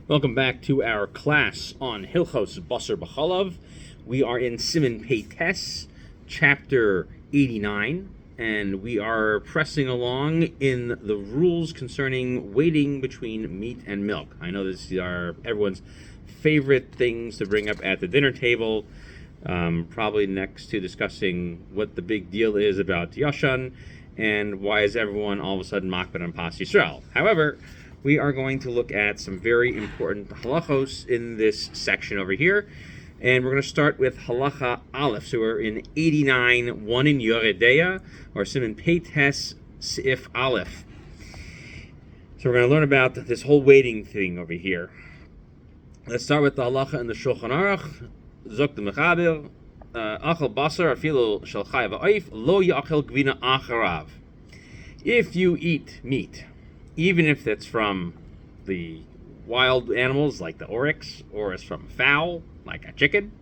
Welcome back to our class on Hilchos Basar B'chalav. We are in Siman Peites, chapter 89, and we are pressing along in the rules concerning waiting between meat and milk. I know this are everyone's favorite things to bring up at the dinner table, probably next to discussing what the big deal is about Yashan and why is everyone all of a sudden makbid on Pas Yisrael. However, we are going to look at some very important halachos in this section over here. And we're going to start with halacha aleph. So we're in 89, 1 in Yoreh Deah, or Siman Peites Sif aleph. So we're going to learn about this whole waiting thing over here. Let's start with the halacha in the Shulchan Aruch. Zok the Mechaber, achal basar afilu shel chay va'oif, lo ya'achel gvina acharav. If you eat meat, even if it's from the wild animals like the oryx, or it's from fowl like a chicken,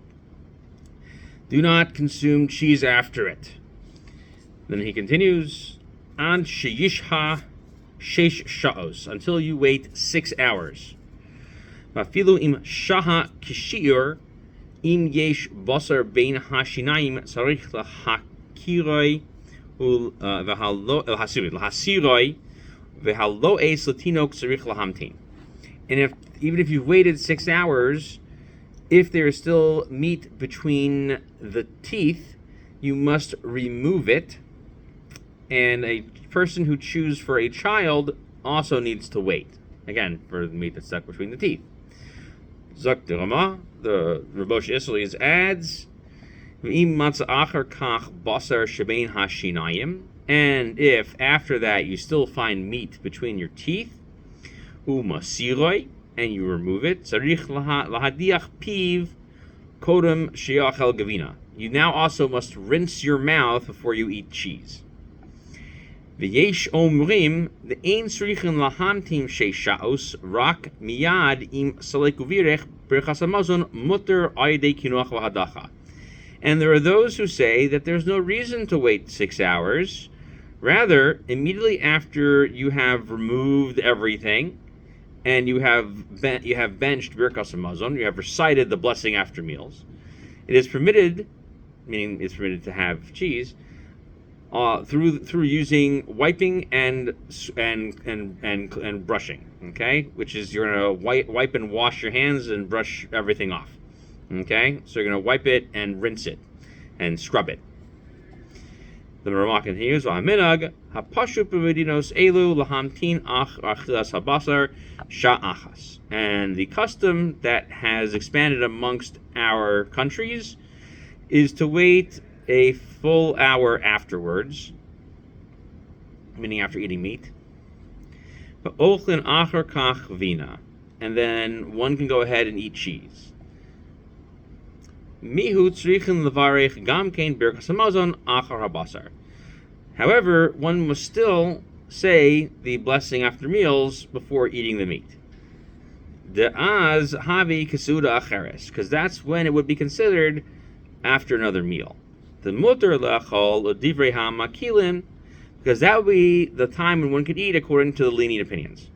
do not consume cheese after it. Then he continues, an sheyishha sheish sha'os, until you wait 6 hours. Vafilu im shaha kishiur, im yesh basar bein hashinayim tzarich lahakiroi lahasiroi. And even if you've waited 6 hours, if there is still meat between the teeth, you must remove it. And a person who chews for a child also needs to wait, again, for the meat that's stuck between the teeth. Zok the Rama, the Rabosh Isserles adds, V'im matzah achar kach basar shebein hashinayim. And if after that you still find meat between your teeth, umasiroi, and you remove it, tzarich lahadiach piv kodem sheyachel gavina. You now also must rinse your mouth before you eat cheese. V'yesh omrim the ein tzrichen lahamtim sheishaos rak miyad im salekuvirech berchas hamazon mutter aydei kinuach lahadacha. And there are those who say that there's no reason to wait 6 hours. Rather, immediately after you have removed everything and you have benched Birkas Hamazon, you have recited the blessing after meals, it is permitted, meaning it's permitted to have cheese, through using wiping and brushing. Okay, which is you're gonna wipe and wash your hands and brush everything off. Okay, so you're gonna wipe it and rinse it and scrub it. The Rama continues, "V'haminag hapashu b'medinos elu lahamtin ach achilas habasar sha'achas." And the custom that has expanded amongst our countries is to wait a full hour afterwards, meaning after eating meat. V'ochlin achar kach vina, and then one can go ahead and eat cheese. Mihu tzrichen levarech gam kein birkas hamazon achar habasar. However, one must still say the blessing after meals before eating the meat. De'az havi kesuda acheres, because that's when it would be considered after another meal. The mutter lechol divrei hamakilim, because that would be the time when one could eat according to the lenient opinions.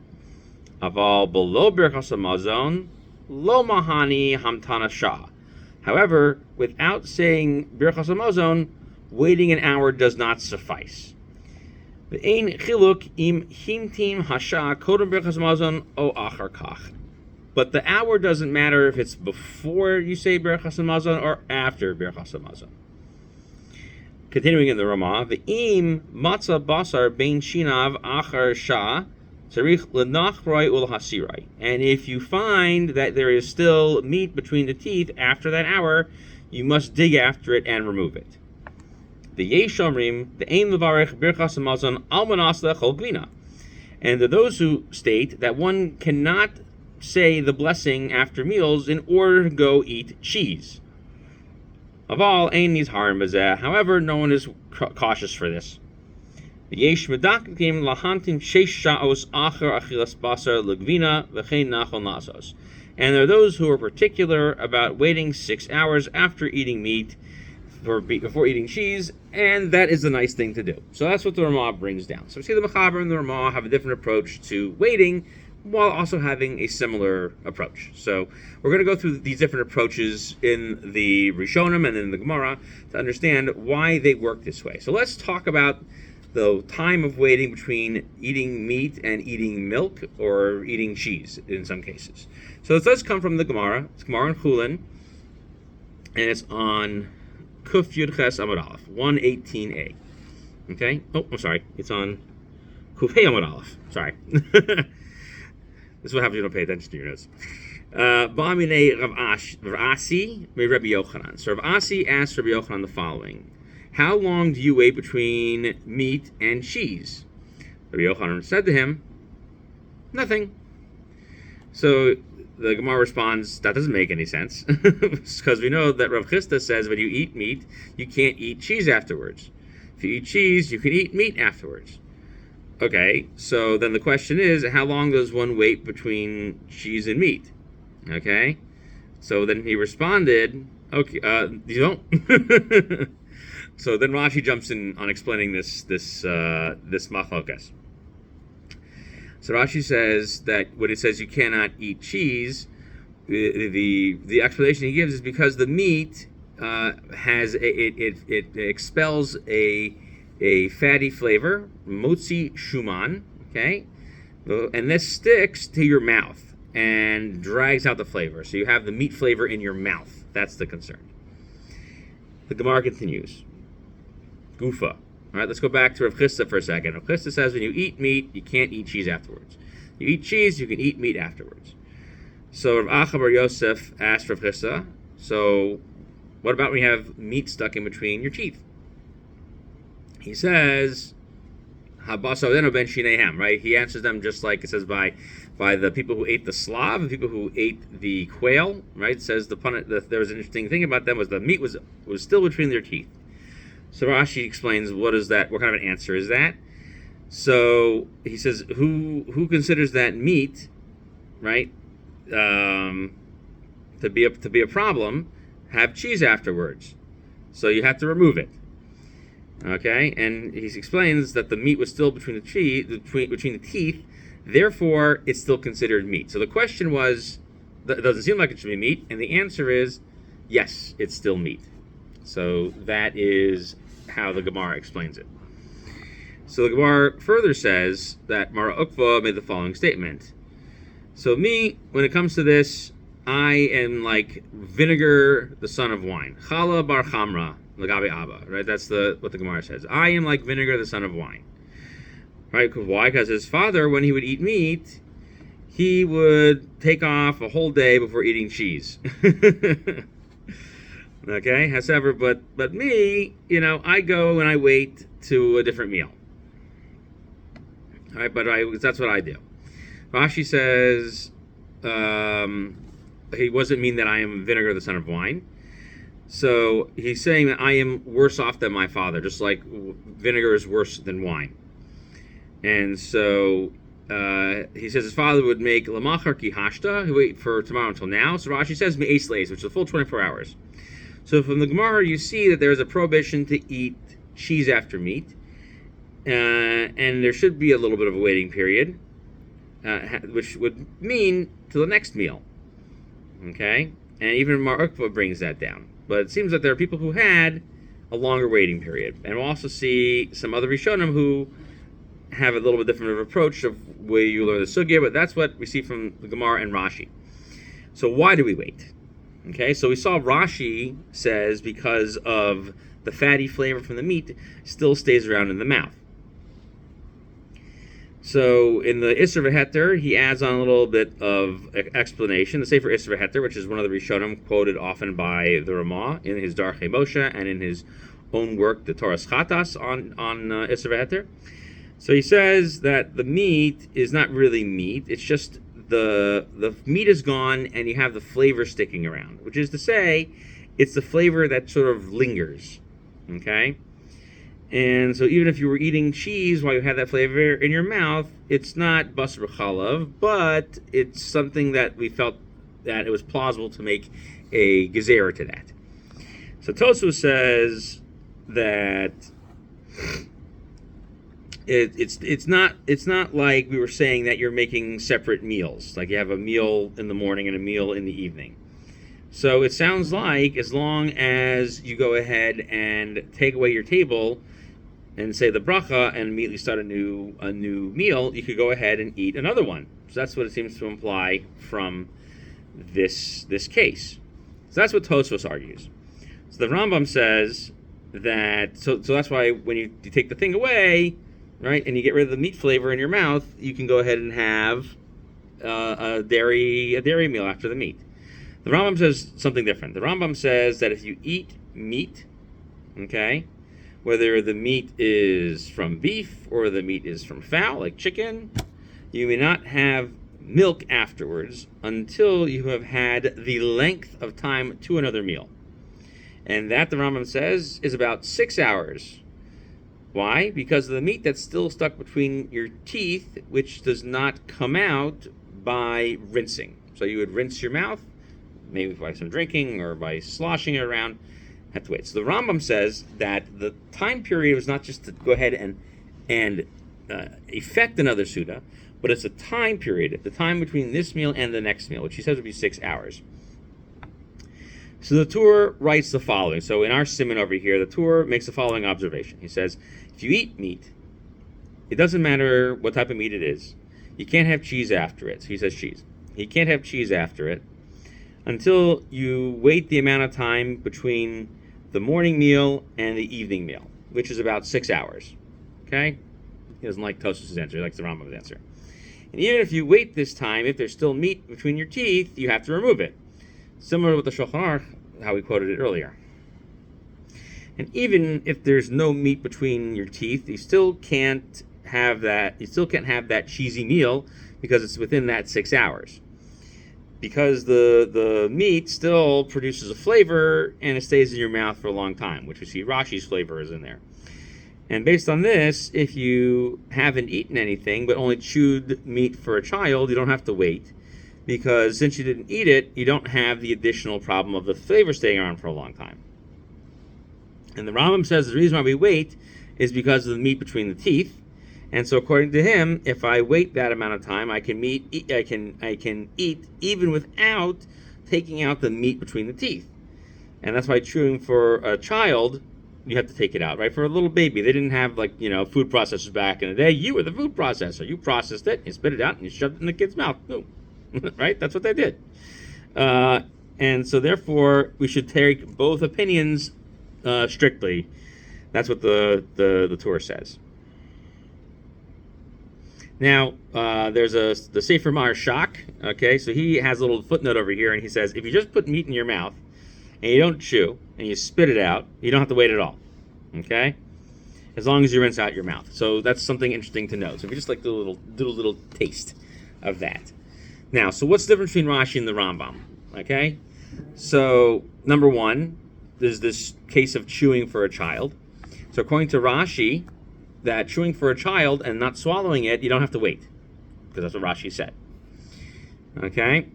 Aval below birkas hamazon lo mahani hamtana shah. However, without saying Birchas Hamazon, waiting an hour does not suffice. V'ein chiluk im himtim hasha kodem Birchas Hamazon o achar kach. But the hour doesn't matter if it's before you say Birchas Hamazon or after Birchas Hamazon. Continuing in the Ramah, V'im matzah basar bein shinav achar shah tzarich lenachroi ulhasirai. And if you find that there is still meat between the teeth after that hour, you must dig after it and remove it. The yesh omrim the ein levarech birchas hamazon almanas lechol gvina. And there are those who state that one cannot say the blessing after meals in order to go eat cheese. Aval ein nizharim bazeh. However, no one is cautious for this. Yesh medakim lahantim sheish sha'os achar achilas basar legvina v'chein nachol nasos. And there are those who are particular about waiting 6 hours after eating meat before eating cheese, and that is a nice thing to do. So that's what the Ramah brings down. So we see the Mechaber and the Ramah have a different approach to waiting while also having a similar approach. So we're going to go through these different approaches in the Rishonim and in the Gemara to understand why they work this way. So let's talk about the time of waiting between eating meat and eating milk or eating cheese in some cases. So it does come from the Gemara. It's Gemara in Chulin, and it's on Kuf Yud Ches Amud Aleph, 118a. Okay? Oh, I'm sorry. It's on Kuf Hey Amud Aleph. Sorry. This is what happens if you don't pay attention to your notes. Ba'amine Rav Asi, Rabbi Yochanan. So Rav Asi asked Rabbi Yochanan the following: how long do you wait between meat and cheese? Rabbi Yochanan said to him, nothing. So the Gemara responds, that doesn't make any sense, because we know that Rav Chisda says when you eat meat, you can't eat cheese afterwards. If you eat cheese, you can eat meat afterwards. Okay, so then the question is, how long does one wait between cheese and meat? Okay, so then he responded, okay, you don't. So then Rashi jumps in on explaining this machlokas. So Rashi says that when it says you cannot eat cheese, the explanation he gives is because the meat has it expels a fatty flavor, motzi shuman, okay, and this sticks to your mouth and drags out the flavor. So you have the meat flavor in your mouth. That's the concern. The Gemara continues. Gufa. All right, let's go back to Rav Chisda for a second. Rav Chisda says when you eat meat, you can't eat cheese afterwards. You eat cheese, you can eat meat afterwards. So Rav Acha bar Yosef asked Rav Chisda, so what about when you have meat stuck in between your teeth? He says, Habasar ben shinehem, right? He answers them just like it says by the people who ate the slav, the people who ate the quail, right? It says there was an interesting thing about them was the meat was still between their teeth. So Rashi explains what is that? What kind of an answer is that? So he says, who considers that meat, right, to be a problem, have cheese afterwards. So you have to remove it. Okay, and he explains that the meat was still between the teeth, therefore it's still considered meat. So the question was, it doesn't seem like it should be meat, and the answer is yes, it's still meat. So that is how the Gemara explains it. So the Gemara further says that Mara Ukva made the following statement. So me, when it comes to this, I am like vinegar, the son of wine. Chala bar chamra, lagabe abba. Right? That's what the Gemara says. I am like vinegar, the son of wine. Right? Why? Because his father, when he would eat meat, he would take off a whole day before eating cheese. Okay, however, but me, I go and I wait to a different meal. All right, but that's what I do. Rashi says he doesn't mean that I am vinegar, the son of wine. So he's saying that I am worse off than my father, just like vinegar is worse than wine. And so he says his father would make lamachar ki hashta, he wait for tomorrow until now. So Rashi says me'es leis, which is a full 24 hours. So from the Gemara, you see that there is a prohibition to eat cheese after meat, and there should be a little bit of a waiting period, which would mean to the next meal. Okay, and even Mar Ukva brings that down. But it seems that there are people who had a longer waiting period, and we'll also see some other Rishonim who have a little bit different of approach of where you learn the sugya. But that's what we see from the Gemara and Rashi. So why do we wait? Okay, so we saw Rashi says because of the fatty flavor from the meat still stays around in the mouth. So in the Isser V'Heter, he adds on a little bit of explanation. The Sefer Isser V'Heter, which is one of the Rishonim quoted often by the Ramah in his Darchei Moshe and in his own work, the Torah Chatas on Isser V'Heter. So he says that the meat is not really meat; it's just the meat is gone and you have the flavor sticking around, which is to say, it's the flavor that sort of lingers. Okay. And so even if you were eating cheese while you had that flavor in your mouth, it's not basar b'chalav, but it's something that we felt that it was plausible to make a gezerah to that. So Tosfos says that It's not like we were saying that you're making separate meals, like you have a meal in the morning and a meal in the evening. So it sounds like as long as you go ahead and take away your table and say the bracha and immediately start a new meal, you could go ahead and eat another one. So that's what it seems to imply from this case. So that's what Tosfos argues. So the Rambam says that so that's why when you take the thing away, right, and you get rid of the meat flavor in your mouth, you can go ahead and have a dairy meal after the meat. The Rambam says something different. The Rambam says that if you eat meat, okay, whether the meat is from beef or the meat is from fowl, like chicken, you may not have milk afterwards until you have had the length of time to another meal. And that, the Rambam says, is about 6 hours. Why? Because of the meat that's still stuck between your teeth, which does not come out by rinsing. So you would rinse your mouth, maybe by some drinking or by sloshing it around, have to wait. So the Rambam says that the time period was not just to go ahead and effect another Suda, but it's a time period, the time between this meal and the next meal, which he says would be 6 hours. So the Torah writes the following. So in our simon over here, the Torah makes the following observation. He says, if you eat meat, it doesn't matter what type of meat it is. You can't have cheese after it. So he says cheese. You can't have cheese after it until you wait the amount of time between the morning meal and the evening meal, which is about 6 hours. Okay? He doesn't like Tosfos' answer. He likes the Rambam's answer. And even if you wait this time, if there's still meat between your teeth, you have to remove it. Similar with the Shulchan Aruch, how we quoted it earlier. And even if there's no meat between your teeth, you still can't have that. You still can't have that cheesy meal because it's within that 6 hours. Because the meat still produces a flavor and it stays in your mouth for a long time, which we see Rashi's flavor is in there. And based on this, if you haven't eaten anything but only chewed meat for a child, you don't have to wait. Because since you didn't eat it, you don't have the additional problem of the flavor staying around for a long time. And the Rambam says the reason why we wait is because of the meat between the teeth. And so according to him, if I wait that amount of time, I can eat even without taking out the meat between the teeth. And that's why chewing for a child, you have to take it out, right? For a little baby, they didn't have food processors back in the day. You were the food processor. You processed it, you spit it out, and you shoved it in the kid's mouth. Boom. Right? That's what they did. And so therefore, we should take both opinions strictly. That's what the Torah says. Now, there's the Sefer Mar Shak, okay? So he has a little footnote over here, and he says, if you just put meat in your mouth, and you don't chew, and you spit it out, you don't have to wait at all, okay? As long as you rinse out your mouth. So that's something interesting to know. So if you just like do a little taste of that. Now, so what's the difference between Rashi and the Rambam, okay? So, number one, there's this case of chewing for a child. So according to Rashi, that chewing for a child and not swallowing it, you don't have to wait, because that's what Rashi said. Okay?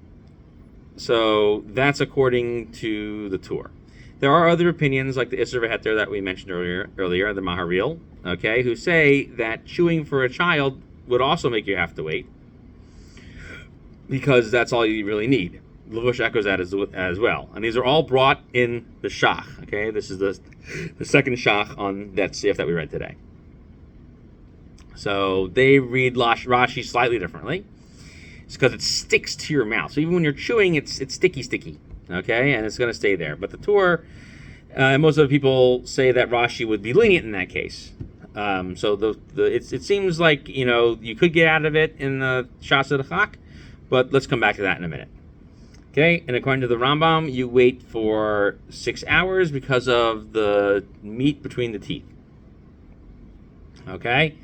So that's according to the Torah. There are other opinions, like the Isser V'Heter that we mentioned earlier, the Maharil, okay, who say that chewing for a child would also make you have to wait, because that's all you really need. Levush echoes that as well. And these are all brought in the Shach, okay? This is the second Shach on that sif that we read today. So they read Rashi slightly differently. It's because it sticks to your mouth. So even when you're chewing, it's sticky, okay? And it's going to stay there. But the Torah, most of the people say that Rashi would be lenient in that case. So it seems like, you could get out of it in the Shas Chak, but let's come back to that in a minute. Okay, and according to the Rambam, you wait for 6 hours because of the meat between the teeth. Okay,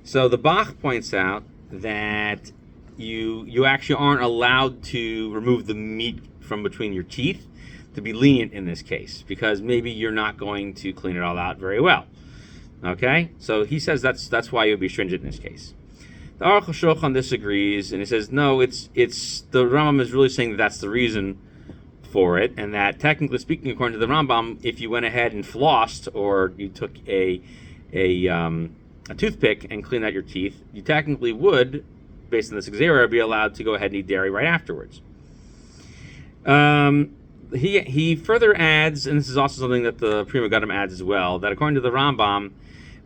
so the Bach points out that you actually aren't allowed to remove the meat from between your teeth, to be lenient in this case, because maybe you're not going to clean it all out very well. Okay, so he says that's why you would be stringent in this case. The Aruch HaShulchan disagrees, and he says, no, it's the Rambam is really saying that that's the reason for it, and that technically speaking, according to the Rambam, if you went ahead and flossed, or you took a a toothpick and clean out your teeth, you technically would, based on this Xera, be allowed to go ahead and eat dairy right afterwards. He further adds, and this is also something that the Prima Gundam adds as well, that according to the Rambam,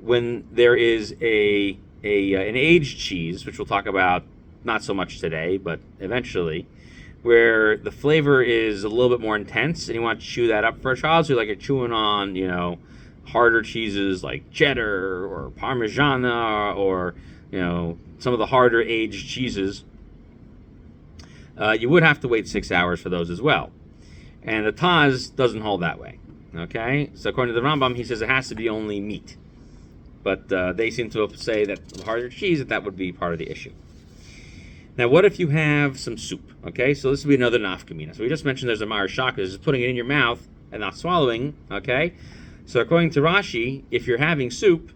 when there is an aged cheese, which we'll talk about not so much today, but eventually, where the flavor is a little bit more intense, and you want to chew that up for a child, so you're chewing on, harder cheeses like cheddar or Parmigiana or, some of the harder aged cheeses, you would have to wait 6 hours for those as well. And the Taz doesn't hold that way. Okay? So according to the Rambam, he says it has to be only meat. But they seem to say that the harder cheese, that would be part of the issue. Now, what if you have some soup? Okay, so this would be another nafkamina. So we just mentioned there's a Ma'ar Shaka, this is putting it in your mouth and not swallowing. Okay? So according to Rashi, if you're having soup,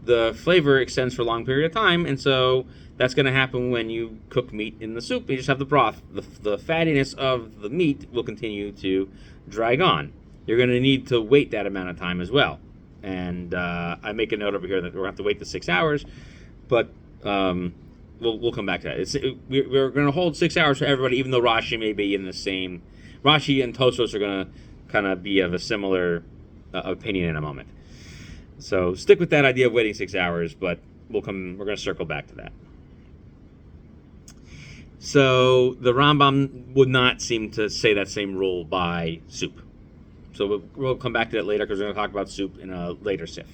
the flavor extends for a long period of time, and so that's going to happen when you cook meat in the soup. You just have the broth. The fattiness of the meat will continue to drag on. You're going to need to wait that amount of time as well. And I make a note over here that we're going to have to wait the 6 hours, but we'll come back to that. We're going to hold 6 hours for everybody, even though Rashi may be in the same. Rashi and Tosfos are going to kind of be of a similar opinion in a moment. So stick with that idea of waiting 6 hours, but we're going to circle back to that. So the Rambam would not seem to say that same rule by soup. So we'll come back to that later because we're going to talk about soup in a later sif.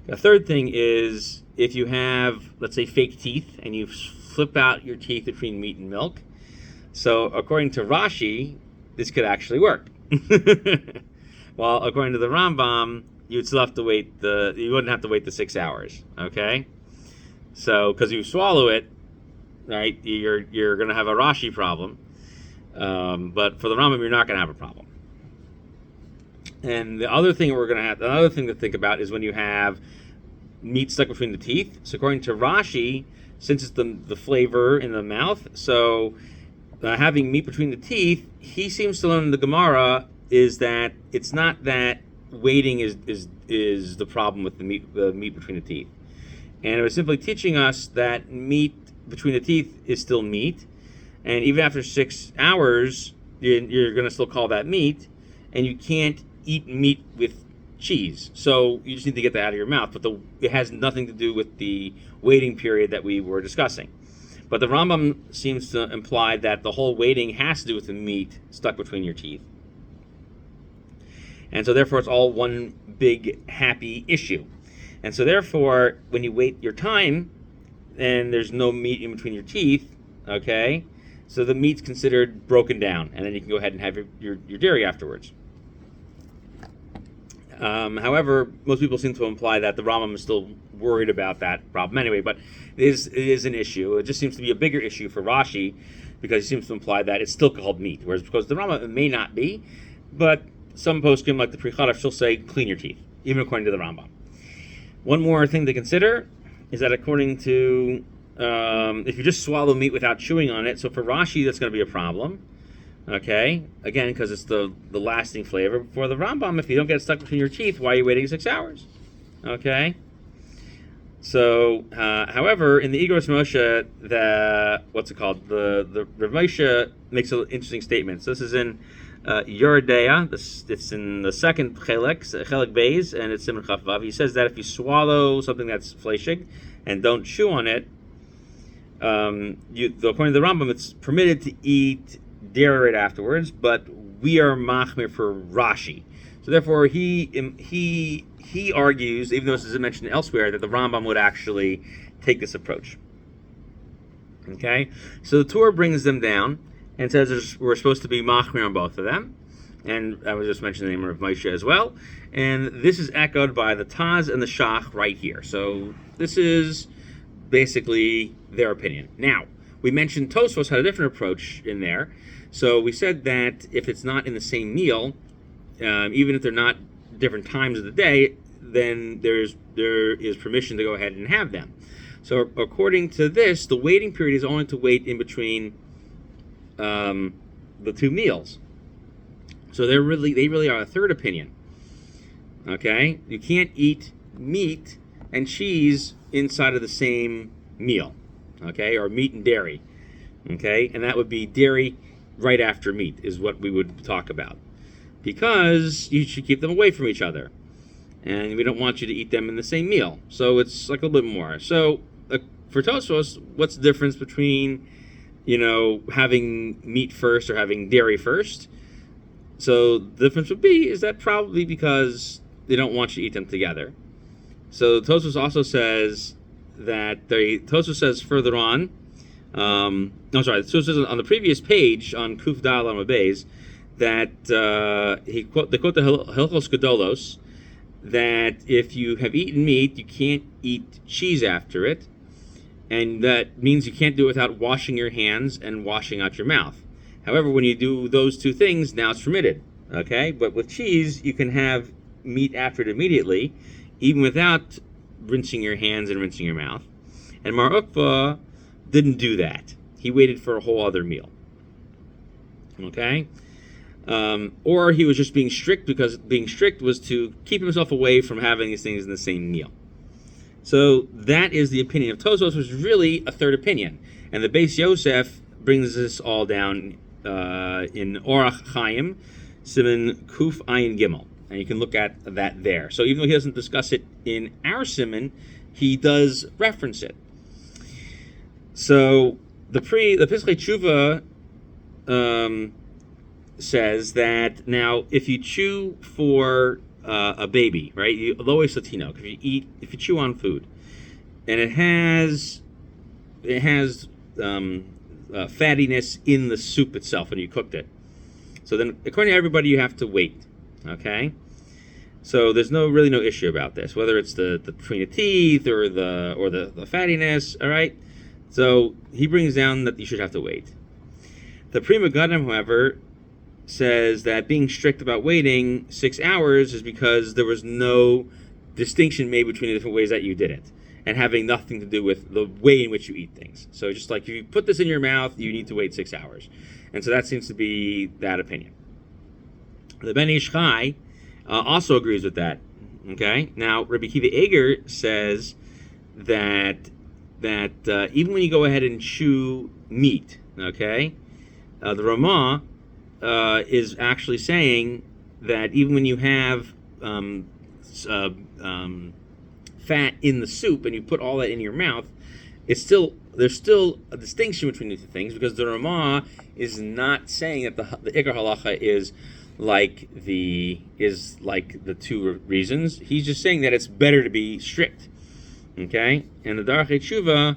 The third thing is if you have, let's say, fake teeth and you flip out your teeth between meat and milk. So according to Rashi, this could actually work. Well, according to the Rambam, you'd still have to wait you wouldn't have to wait the 6 hours. Okay? So because you swallow it, right, you're going to have a Rashi problem. But for the Rambam, you're not going to have a problem. And the other thing another thing to think about is when you have meat stuck between the teeth. So according to Rashi, since it's the flavor in the mouth, so having meat between the teeth, he seems to learn in the Gemara is that it's not that waiting is the problem with the meat between the teeth. And it was simply teaching us that meat between the teeth is still meat, and even after 6 hours, you're going to still call that meat, and you can't eat meat with cheese. So you just need to get that out of your mouth, but it has nothing to do with the waiting period that we were discussing. But the Rambam seems to imply that the whole waiting has to do with the meat stuck between your teeth. And so therefore it's all one big happy issue. And so therefore, when you wait your time, and there's no meat in between your teeth, okay, so the meat's considered broken down, and then you can go ahead and have your dairy afterwards. However, most people seem to imply that the Rambam is still worried about that problem anyway, but it is an issue. It just seems to be a bigger issue for Rashi, because he seems to imply that it's still called meat, whereas because the Rambam, it may not be, but some poskim, like the Pri Chadash, still say clean your teeth, even according to the Rambam. One more thing to consider is that according to, if you just swallow meat without chewing on it, so for Rashi, that's going to be a problem. Okay? Again, because it's the lasting flavor. For the Rambam, if you don't get stuck between your teeth, why are you waiting 6 hours? Okay? So, however, in the Igros Moshe, the Rav Moshe makes an interesting statement. So this is in Yoreh Deah. It's in the second Chelek Beis, and it's Simon Chaf Vav. He says that if you swallow something that's fleshig and don't chew on it, according to the Rambam, it's permitted to eat dairy right afterwards, but we are machmir for Rashi. So therefore, he argues, even though this isn't mentioned elsewhere, that the Rambam would actually take this approach. Okay, so the Torah brings them down and says we're supposed to be machmir on both of them, and I was just mentioning the name of Moshe as well. And this is echoed by the Taz and the Shach right here. So this is basically their opinion. Now, we mentioned Tosfos had a different approach in there. So we said that if it's not in the same meal, even if they're not different times of the day, then there is permission to go ahead and have them. So according to this, the waiting period is only to wait in between the two meals. So they really are a third opinion. Okay, you can't eat meat and cheese inside of the same meal, okay, or meat and dairy, okay, and that would be dairy right after meat is what we would talk about, because you should keep them away from each other, and we don't want you to eat them in the same meal. So it's like a little bit more. So for Tosfos, what's the difference between, having meat first or having dairy first? So the difference would be is that probably because they don't want you to eat them together. So Tosfos also says that Tosfos says further on. Tosfos says on the previous page on Kuf Dal Amabez that they quote the Hilchos Gedolos, that if you have eaten meat, you can't eat cheese after it, and that means you can't do it without washing your hands and washing out your mouth. However, when you do those two things, now it's permitted, okay? But with cheese, you can have meat after it immediately, even without rinsing your hands and rinsing your mouth. And Mar Ukva didn't do that. He waited for a whole other meal, okay? Or he was just being strict, because being strict was to keep himself away from having these things in the same meal. So that is the opinion of Tosfos, which is really a third opinion. And the Beis Yosef brings this all down in Orach Chaim, Siman Kuf Ayin Gimel. And you can look at that there. So even though he doesn't discuss it in our Siman, he does reference it. So the Pesach Tshuva says that now if you chew for a baby, right? Lois Latino. If you chew on food, and it has fattiness in the soup itself when you cooked it. So then, according to everybody, you have to wait. Okay. So there's really no issue about this, whether it's the between the teeth or the fattiness. All right. So he brings down that you should have to wait. The Prima Gadim, however, says that being strict about waiting 6 hours is because there was no distinction made between the different ways that you did it, and having nothing to do with the way in which you eat things. So just like if you put this in your mouth, you need to wait 6 hours. And so that seems to be that opinion. The Ben Ish Chai also agrees with that. Okay. Now Rabbi Kiva Eger says that even when you go ahead and chew meat, okay, the Ramah is actually saying that even when you have fat in the soup and you put all that in your mouth, there's still a distinction between the two things, because the Ramah is not saying that the Ikar Halacha is like the two reasons. He's just saying that it's better to be strict. Okay, and the Darchei Tshuva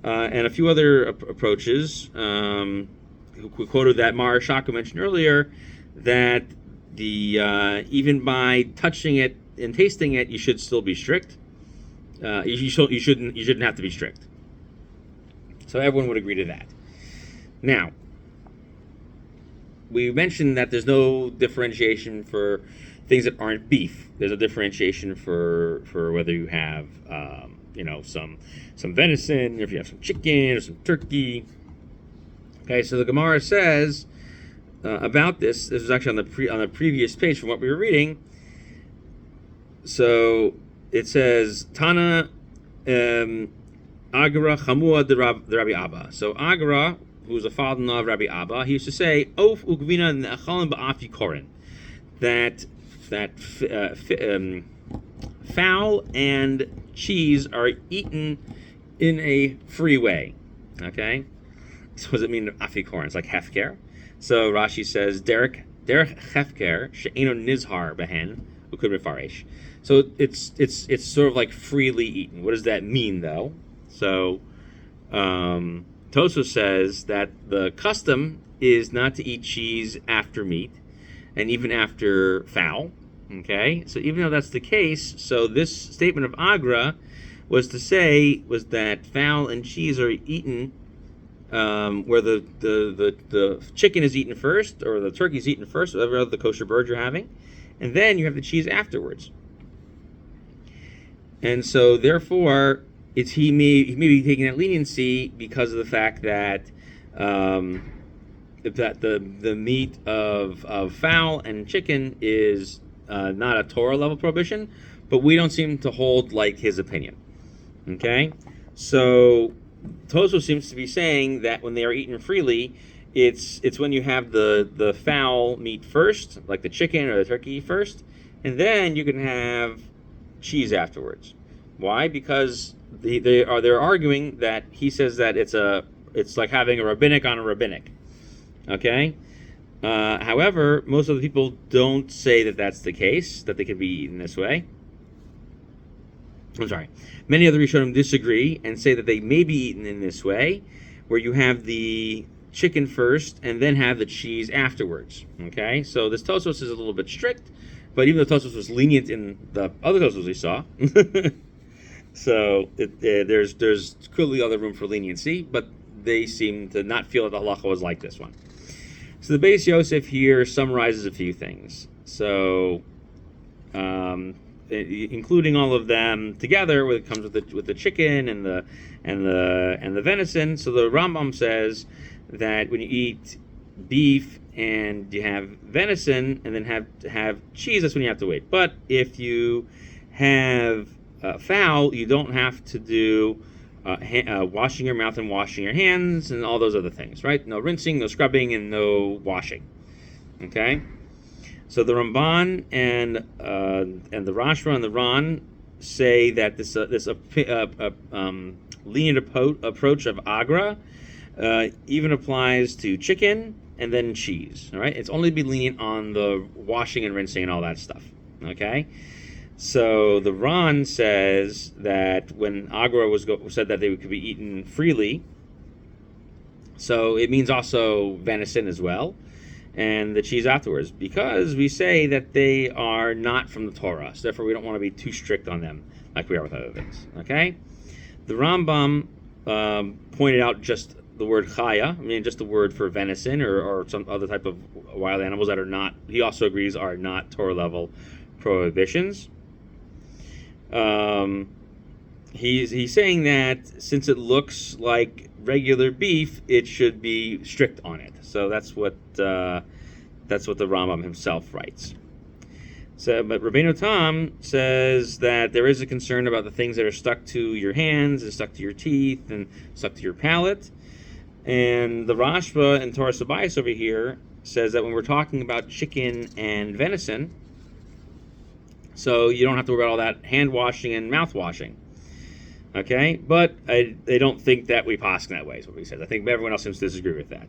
and a few other approaches. We quoted that Mar Shaka mentioned earlier, that even by touching it and tasting it, you should still be strict. You shouldn't have to be strict. So everyone would agree to that. Now, we mentioned that there's no differentiation for things that aren't beef. There's a differentiation for whether you have some venison, if you have some chicken or some turkey. Okay, so the Gemara says about this. This was actually on the previous page from what we were reading. So it says Tana Agra Chamua de Rabbi Abba. So Agra, who was a father-in-law of Rabbi Abba, he used to say Of Ugvina Ne'achalim Ba'afi Korin, that fowl and cheese are eaten in a free way. Okay. So what does it mean, afikorin? It's like hefker. So Rashi says, derech hefker she'eno nizhar behen ukud mefaresh. So it's sort of like freely eaten. What does that mean, though? So Tosfos says that the custom is not to eat cheese after meat, and even after fowl. Okay, so even though that's the case, so this statement of Agra was that fowl and cheese are eaten. Where the chicken is eaten first, or the turkey is eaten first, whatever the kosher bird you're having, and then you have the cheese afterwards. And so, therefore, he may be taking that leniency because of the fact that the meat of fowl and chicken is not a Torah level prohibition, but we don't seem to hold like his opinion. Okay, so Toso seems to be saying that when they are eaten freely, it's when you have the fowl meat first, like the chicken or the turkey first, and then you can have cheese afterwards. Why? Because they're arguing that he says that it's like having a rabbinic on a rabbinic. Okay. However, most of the people don't say that that's the case, that they can be eaten this way. I'm sorry. Many other Rishonim disagree and say that they may be eaten in this way, where you have the chicken first and then have the cheese afterwards. Okay, so this Tosos is a little bit strict, but even though Tosos was lenient in the other Tosos we saw, so there's clearly other room for leniency, but they seem to not feel that the halacha was like this one. So the Beis Yosef here summarizes a few things. So, including all of them together, when it comes with the chicken and the venison. So the Rambam says that when you eat beef and you have venison and then have cheese, that's when you have to wait. But if you have fowl, you don't have to do washing your mouth and washing your hands and all those other things, right? No rinsing, no scrubbing, and no washing. Okay. So the Ramban and the Rashba and the Ran say that this lenient approach of Agra even applies to chicken and then cheese. All right, it's only be lenient on the washing and rinsing and all that stuff. Okay, so the Ran says that when Agra said that they could be eaten freely, so it means also venison as well, and the cheese afterwards, because we say that they are not from the Torah, so therefore we don't want to be too strict on them like we are with other things. Okay, the Rambam pointed out just the word chaya, I mean just the word for venison or some other type of wild animals that are not, he also agrees, are not Torah level prohibitions. He's saying that since it looks like regular beef, it should be strict on it. So that's what the Rambam himself writes. So, but Rabbeinu Tam says that there is a concern about the things that are stuck to your hands and stuck to your teeth and stuck to your palate. And the Rashba and Torah Sabayis over here says that when we're talking about chicken and venison, so you don't have to worry about all that hand washing and mouth washing. Okay, but they don't think that we paskin that way, is what he says. I think everyone else seems to disagree with that.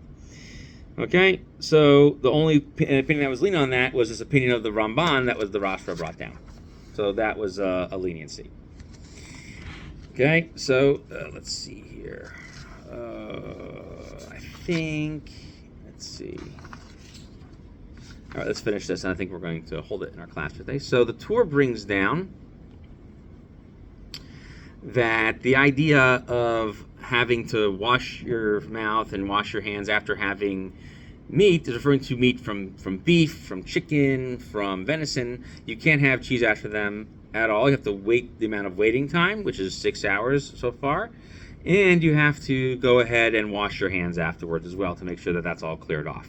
Okay, so the only opinion that was leaning on that was this opinion of the Ramban that was the Rashba brought down. So that was a leniency. Okay, so let's see here. I think, let's see. All right, let's finish this, and I think we're going to hold it in our class today. So the Torah brings down that the idea of having to wash your mouth and wash your hands after having meat is referring to meat from beef, from chicken, from venison. You can't have cheese after them at all. You have to wait the amount of waiting time, which is 6 hours so far. And you have to go ahead and wash your hands afterwards as well to make sure that that's all cleared off.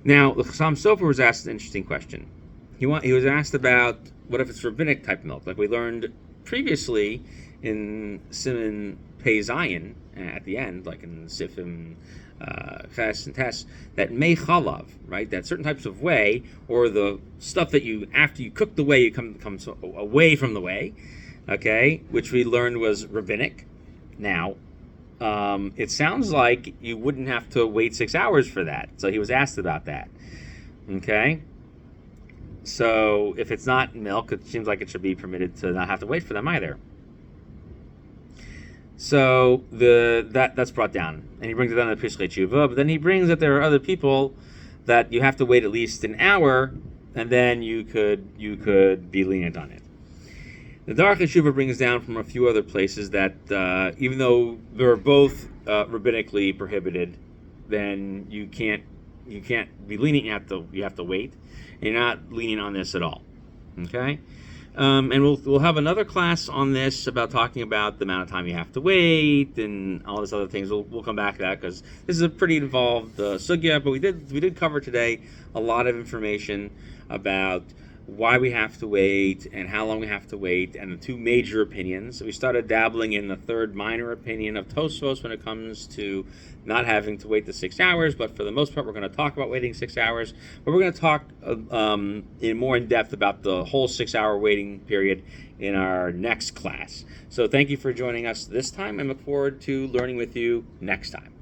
Now, the Chassam Sofer was asked an interesting question. He was asked about what if it's rabbinic type milk, like we learned previously in Siman Pei Zayin at the end, like in Sifim Ches and Tes, that mei chalav, right? That certain types of whey, or the stuff that you after you cook the whey, you come away from the whey, okay, which we learned was rabbinic. Now, it sounds like you wouldn't have to wait 6 hours for that. So he was asked about that. Okay? So if it's not milk, it seems like it should be permitted to not have to wait for them either. So that's brought down. And he brings it down to Pischei Tshuva, but then he brings that there are other people that you have to wait at least an hour, and then you could be lenient on it. The Darach Tshuva brings down from a few other places that even though they're both rabbinically prohibited, then you can't be lenient. You have to wait. And you're not lenient on this at all. Okay, and we'll have another class on this about talking about the amount of time you have to wait and all these other things. We'll come back to that because this is a pretty involved sugya. But we did cover today a lot of information about why we have to wait and how long we have to wait, and the two major opinions. We started dabbling in the third minor opinion of Tosfos when it comes to not having to wait the 6 hours, but for the most part we're going to talk about waiting 6 hours, but we're going to talk in more in depth about the whole 6-hour waiting period in our next class. So thank you for joining us this time, and look forward to learning with you next time.